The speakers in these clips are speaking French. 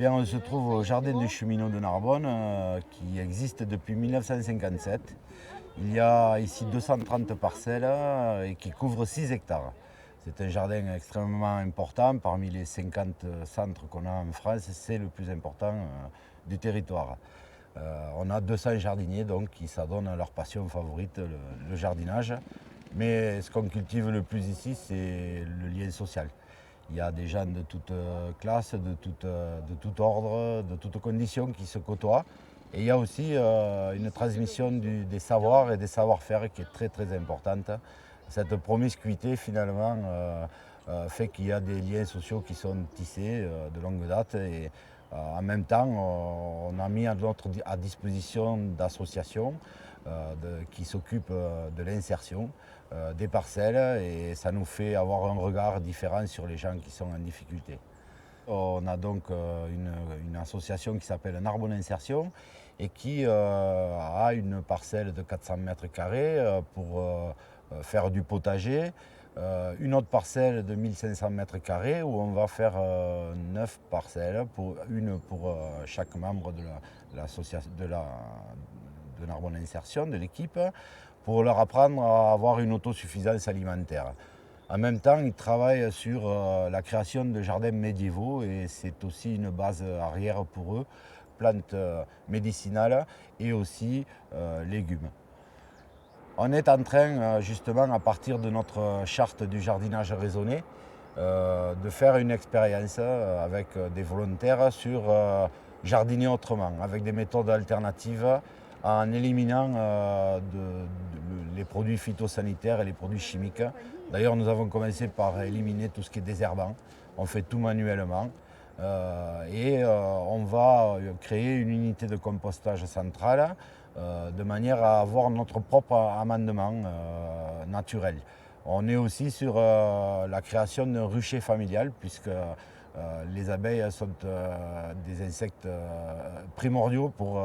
bien, on se trouve au jardin des cheminots de Narbonne qui existe depuis 1957. Il y a ici 230 parcelles et qui couvre 6 hectares. C'est un jardin extrêmement important. Parmi les 50 centres qu'on a en France, c'est le plus important du territoire. On a 200 jardiniers donc, qui s'adonnent à leur passion favorite, le jardinage. Mais ce qu'on cultive le plus ici, c'est le lien social. Il y a des gens de toute classe, de tout ordre, de toutes conditions qui se côtoient. Et il y a aussi une transmission des savoirs et des savoir-faire qui est très très importante. Cette promiscuité finalement fait qu'il y a des liens sociaux qui sont tissés de longue date. Et en même temps, on a mis à disposition d'associations qui s'occupent de l'insertion des parcelles et ça nous fait avoir un regard différent sur les gens qui sont en difficulté. On a donc une association qui s'appelle Narbonne Insertion et qui a une parcelle de 400 mètres carrés pour faire du potager, une autre parcelle de 1500 mètres carrés où on va faire 9 parcelles, une pour chaque membre de l'association de Narbonne Insertion, de l'équipe, pour leur apprendre à avoir une autosuffisance alimentaire. En même temps, ils travaillent sur la création de jardins médiévaux et c'est aussi une base arrière pour eux, plantes médicinales et aussi légumes. On est en train, justement, à partir de notre charte du jardinage raisonné, de faire une expérience avec des volontaires sur jardiner autrement, avec des méthodes alternatives, en éliminant les produits phytosanitaires et les produits chimiques. D'ailleurs, nous avons commencé par éliminer tout ce qui est désherbant. On fait tout manuellement. On va créer une unité de compostage centrale de manière à avoir notre propre amendement naturel. On est aussi sur la création d'un rucher familial puisque les abeilles sont des insectes primordiaux pour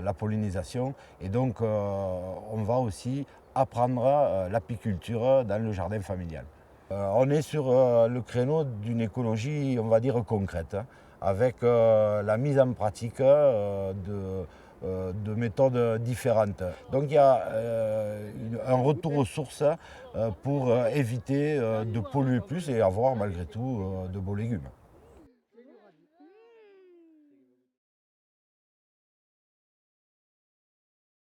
la pollinisation et donc on va aussi apprendre l'apiculture dans le jardin familial. On est sur le créneau d'une écologie, on va dire, concrète, hein, avec la mise en pratique de méthodes différentes. Donc il y a un retour aux sources pour éviter de polluer plus et avoir malgré tout de beaux légumes.